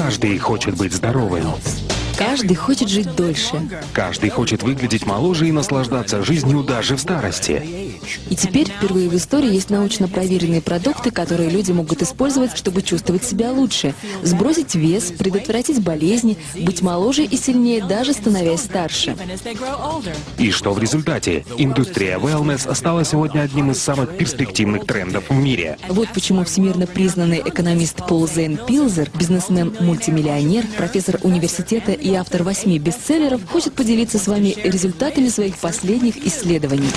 Каждый хочет быть здоровым. Каждый хочет жить дольше. Каждый хочет выглядеть моложе и наслаждаться жизнью даже в старости. И теперь впервые в истории есть научно проверенные продукты, которые люди могут использовать, чтобы чувствовать себя лучше, сбросить вес, предотвратить болезни, быть моложе и сильнее, даже становясь старше. И что в результате? Индустрия wellness стала сегодня одним из самых перспективных трендов в мире. Вот почему всемирно признанный экономист Пол Зейн Пилзер, бизнесмен-мультимиллионер, профессор университета и автор 8 бестселлеров, хочет поделиться с вами результатами своих последних исследований.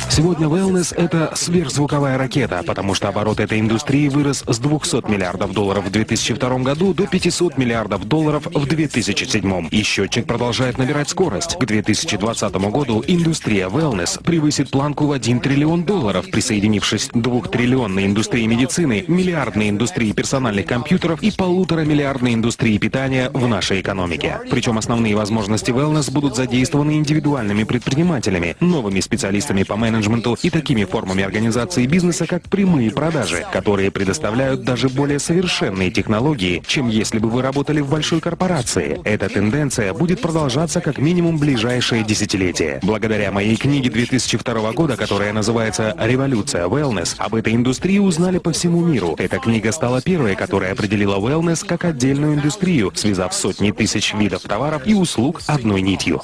Сегодня wellness — это сверхзвуковая ракета, потому что оборот этой индустрии вырос с $200 миллиардов в 2002 году до $500 миллиардов в 2007. И счетчик продолжает набирать скорость. К 2020 году индустрия wellness превысит планку в $1 триллион, присоединившись к 2-триллионной индустрии медицины, миллиардной индустрии персональных компьютеров и 1,5-миллиардной индустрии питания в нашей экономике. Причем основные возможности wellness будут задействованы индивидуальными предпринимателями, новыми специалистами по менеджменту и такими формами организации бизнеса, как прямые продажи, которые предоставляют даже более совершенные технологии, чем если бы вы работали в большой корпорации. Эта тенденция будет продолжаться как минимум ближайшее десятилетие. Благодаря моей книге 2002 года, которая называется «Революция wellness», об этой индустрии узнали по всему миру. Эта книга стала первой, которая определила wellness как отдельную индустрию, связав сотни тысяч видов товаров и услуг одной нитью.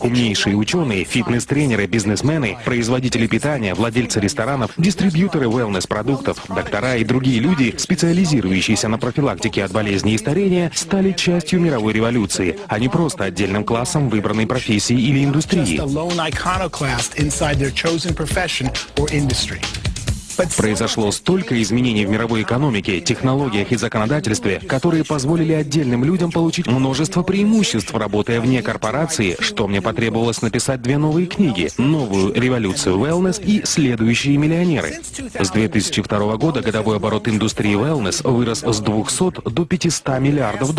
Умнейшие ученые, фитнес-тренеры, бизнесмены, производители питания, владельцы ресторанов, дистрибьюторы wellness-продуктов, доктора и другие люди, специализирующиеся на профилактике от болезней и старения, стали частью мировой революции, а не просто отдельным классом выбранной профессии или индустрии. Произошло столько изменений в мировой экономике, технологиях и законодательстве, которые позволили отдельным людям получить множество преимуществ, работая вне корпорации, что мне потребовалось написать 2 новые книги: «Новую революцию wellness» и «Следующие миллионеры». С 2002 года годовой оборот индустрии wellness вырос с 200 до $500 миллиардов.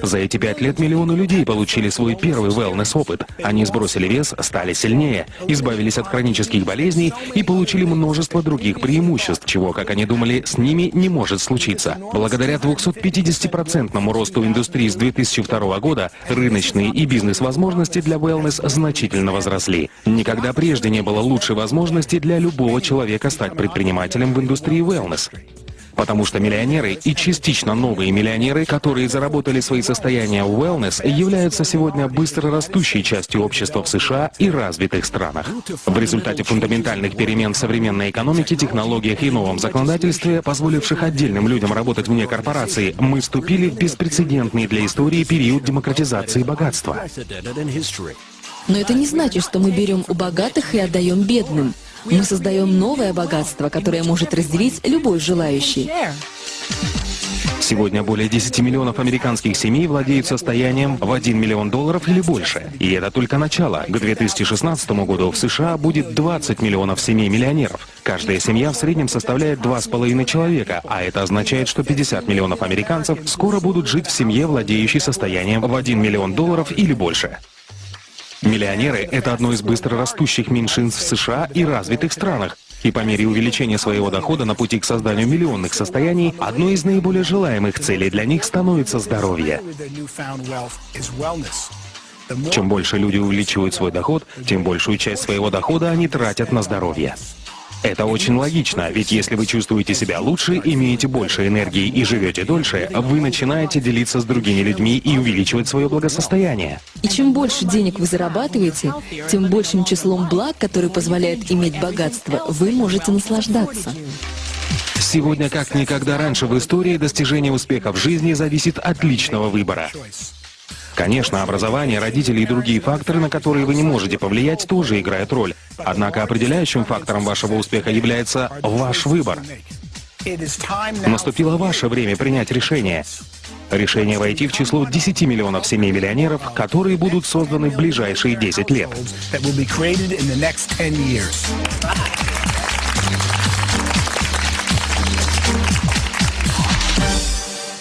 За эти 5 лет миллионы людей получили свой первый wellness-опыт. Они сбросили вес, стали сильнее, избавились от хронических болезней и получили множество других преимуществ, чего, как они думали, с ними не может случиться. Благодаря 250% росту индустрии с 2002 года рыночные и бизнес-возможности для wellness значительно возросли. Никогда прежде не было лучшей возможности для любого человека стать предпринимателем в индустрии wellness. Потому что миллионеры и частично новые миллионеры, которые заработали свои состояния в wellness, являются сегодня быстро растущей частью общества в США и развитых странах. В результате фундаментальных перемен в современной экономике, технологиях и новом законодательстве, позволивших отдельным людям работать вне корпорации, мы вступили в беспрецедентный для истории период демократизации богатства. Но это не значит, что мы берем у богатых и отдаем бедным. Мы создаем новое богатство, которое может разделить любой желающий. Сегодня более 10 миллионов американских семей владеют состоянием в $1 миллион или больше. И это только начало. К 2016 году в США будет 20 миллионов семей-миллионеров. Каждая семья в среднем составляет 2,5 человека, а это означает, что 50 миллионов американцев скоро будут жить в семье, владеющей состоянием в $1 миллион или больше. Миллионеры — это одно из быстро растущих меньшинств в США и развитых странах. И по мере увеличения своего дохода на пути к созданию миллионных состояний, одной из наиболее желаемых целей для них становится здоровье. Чем больше люди увеличивают свой доход, тем большую часть своего дохода они тратят на здоровье. Это очень логично, ведь если вы чувствуете себя лучше, имеете больше энергии и живете дольше, вы начинаете делиться с другими людьми и увеличивать свое благосостояние. И чем больше денег вы зарабатываете, тем большим числом благ, которые позволяют иметь богатство, вы можете наслаждаться. Сегодня, как никогда раньше в истории, достижение успеха в жизни зависит от личного выбора. Конечно, образование, родители и другие факторы, на которые вы не можете повлиять, тоже играют роль. Однако определяющим фактором вашего успеха является ваш выбор. Наступило ваше время принять решение. Решение войти в число 10 миллионов семей-миллионеров, которые будут созданы в ближайшие 10 лет.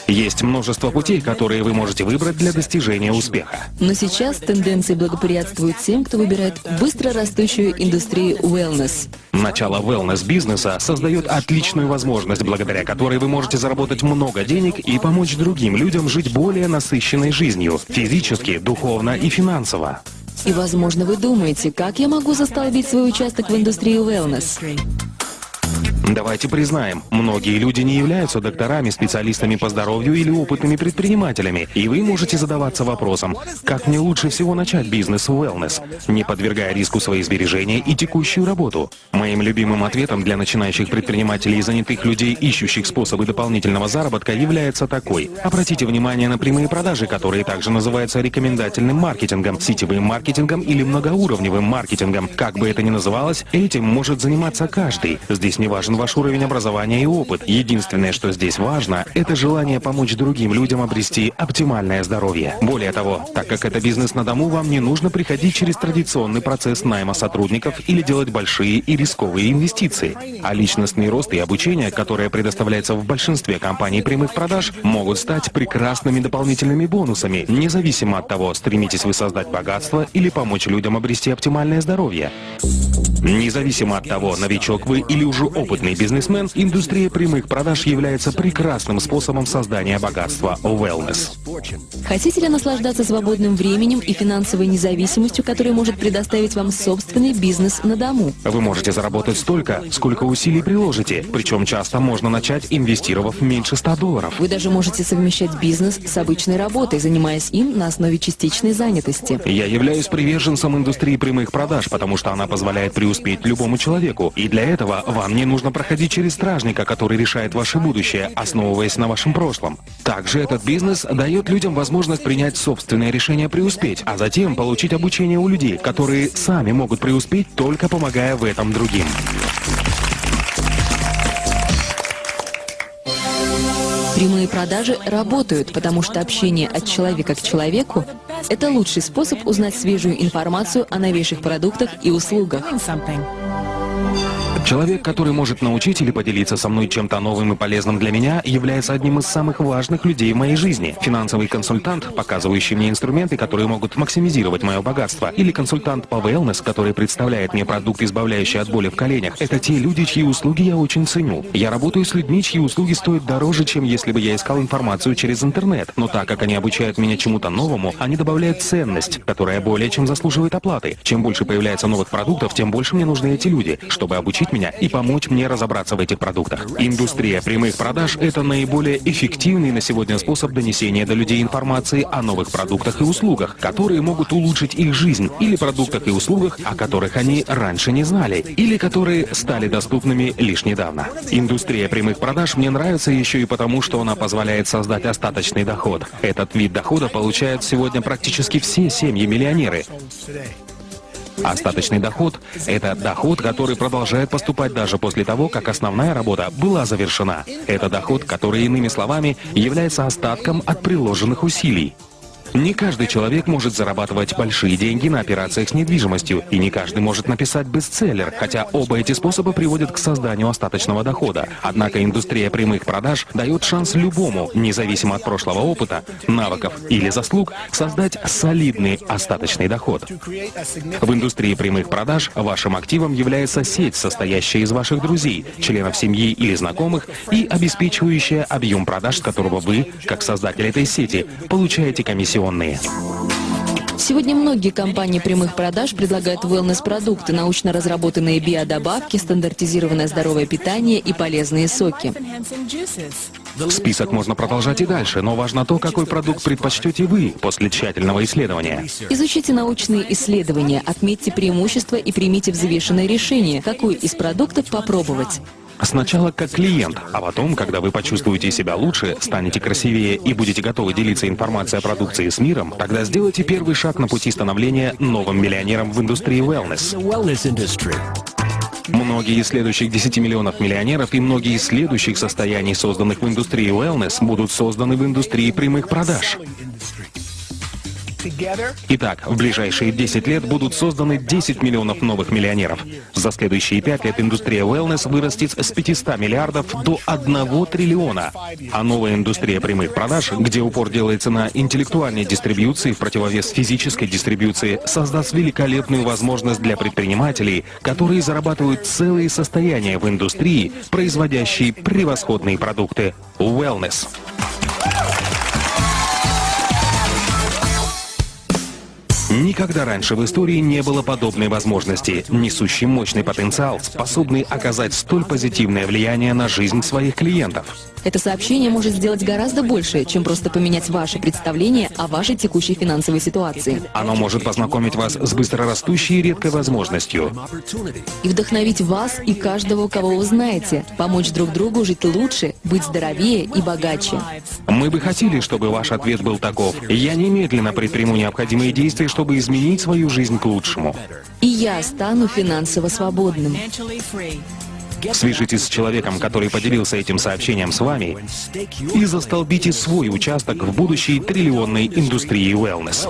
Есть множество путей, которые вы можете выбрать для достижения успеха. Но сейчас тенденции благоприятствуют тем, кто выбирает быстро растущую индустрию wellness. Начало wellness-бизнеса создает отличную возможность, благодаря которой вы можете заработать много денег и помочь другим людям жить более насыщенной жизнью, физически, духовно и финансово. И, возможно, вы думаете, как я могу застолбить свой участок в индустрии wellness? Давайте признаем, многие люди не являются докторами, специалистами по здоровью или опытными предпринимателями, и вы можете задаваться вопросом, как мне лучше всего начать бизнес в wellness, не подвергая риску свои сбережения и текущую работу. Моим любимым ответом для начинающих предпринимателей и занятых людей, ищущих способы дополнительного заработка, является такой. Обратите внимание на прямые продажи, которые также называются рекомендательным маркетингом, сетевым маркетингом или многоуровневым маркетингом. Как бы это ни называлось, этим может заниматься каждый. Здесь не важен ваш уровень образования и опыт. Единственное, что здесь важно, это желание помочь другим людям обрести оптимальное здоровье. Более того, так как это бизнес на дому, вам не нужно приходить через традиционный процесс найма сотрудников или делать большие и рисковые инвестиции. А личностный рост и обучение, которое предоставляется в большинстве компаний прямых продаж, могут стать прекрасными дополнительными бонусами, независимо от того, стремитесь вы создать богатство или помочь людям обрести оптимальное здоровье. Независимо от того, новичок вы или уже опытный бизнесмен, индустрия прямых продаж является прекрасным способом создания богатства в wellness. Хотите ли наслаждаться свободным временем и финансовой независимостью, которую может предоставить вам собственный бизнес на дому? Вы можете заработать столько, сколько усилий приложите, причем часто можно начать, инвестировав меньше $100. Вы даже можете совмещать бизнес с обычной работой, занимаясь им на основе частичной занятости. Я являюсь приверженцем индустрии прямых продаж, потому что она позволяет преуспеть любому человеку, и для этого вам не нужно проходить через стражника, который решает ваше будущее, основываясь на вашем прошлом. Также этот бизнес дает людям возможность принять собственное решение преуспеть, а затем получить обучение у людей, которые сами могут преуспеть, только помогая в этом другим. Прямые продажи работают, потому что общение от человека к человеку – это лучший способ узнать свежую информацию о новейших продуктах и услугах. Человек, который может научить или поделиться со мной чем-то новым и полезным для меня, является одним из самых важных людей в моей жизни. Финансовый консультант, показывающий мне инструменты, которые могут максимизировать мое богатство, или консультант по wellness, который представляет мне продукт, избавляющий от боли в коленях, это те люди, чьи услуги я очень ценю. Я работаю с людьми, чьи услуги стоят дороже, чем если бы я искал информацию через интернет. Но так как они обучают меня чему-то новому, они добавляют ценность, которая более чем заслуживает оплаты. Чем больше появляется новых продуктов, тем больше мне нужны эти люди, чтобы обучить меня и помочь мне разобраться в этих продуктах. Индустрия прямых продаж – это наиболее эффективный на сегодня способ донесения до людей информации о новых продуктах и услугах, которые могут улучшить их жизнь, или продуктах и услугах, о которых они раньше не знали, или которые стали доступными лишь недавно. Индустрия прямых продаж мне нравится еще и потому, что она позволяет создать остаточный доход. Этот вид дохода получают сегодня практически все семьи-миллионеры. Остаточный доход – это доход, который продолжает поступать даже после того, как основная работа была завершена. Это доход, который, иными словами, является остатком от приложенных усилий. Не каждый человек может зарабатывать большие деньги на операциях с недвижимостью, и не каждый может написать бестселлер, хотя оба эти способа приводят к созданию остаточного дохода. Однако индустрия прямых продаж дает шанс любому, независимо от прошлого опыта, навыков или заслуг, создать солидный остаточный доход. В индустрии прямых продаж вашим активом является сеть, состоящая из ваших друзей, членов семьи или знакомых, и обеспечивающая объем продаж, с которого вы, как создатель этой сети, получаете комиссионные. Сегодня многие компании прямых продаж предлагают wellness-продукты, научно разработанные биодобавки, стандартизированное здоровое питание и полезные соки. Список можно продолжать и дальше, но важно то, какой продукт предпочтете вы после тщательного исследования. Изучите научные исследования, отметьте преимущества и примите взвешенное решение, какой из продуктов попробовать. Сначала как клиент, а потом, когда вы почувствуете себя лучше, станете красивее и будете готовы делиться информацией о продукции с миром, тогда сделайте первый шаг на пути становления новым миллионером в индустрии wellness. Многие из следующих 10 миллионов миллионеров и многие из следующих состояний, созданных в индустрии wellness, будут созданы в индустрии прямых продаж. Итак, в ближайшие 10 лет будут созданы 10 миллионов новых миллионеров. За следующие 5 лет индустрия wellness вырастет с 500 миллиардов до 1 триллиона. А новая индустрия прямых продаж, где упор делается на интеллектуальной дистрибьюции в противовес физической дистрибьюции, создаст великолепную возможность для предпринимателей, которые зарабатывают целые состояния в индустрии, производящей превосходные продукты. Wellness. Никогда раньше в истории не было подобной возможности, несущей мощный потенциал, способный оказать столь позитивное влияние на жизнь своих клиентов. Это сообщение может сделать гораздо больше, чем просто поменять ваше представление о вашей текущей финансовой ситуации. Оно может познакомить вас с быстрорастущей и редкой возможностью. И вдохновить вас и каждого, кого вы знаете, помочь друг другу жить лучше, быть здоровее и богаче. Мы бы хотели, чтобы ваш ответ был таков: я немедленно предприму необходимые действия, чтобы изменить свою жизнь к лучшему. И я стану финансово свободным. Свяжитесь с человеком, который поделился этим сообщением с вами, и застолбите свой участок в будущей триллионной индустрии wellness.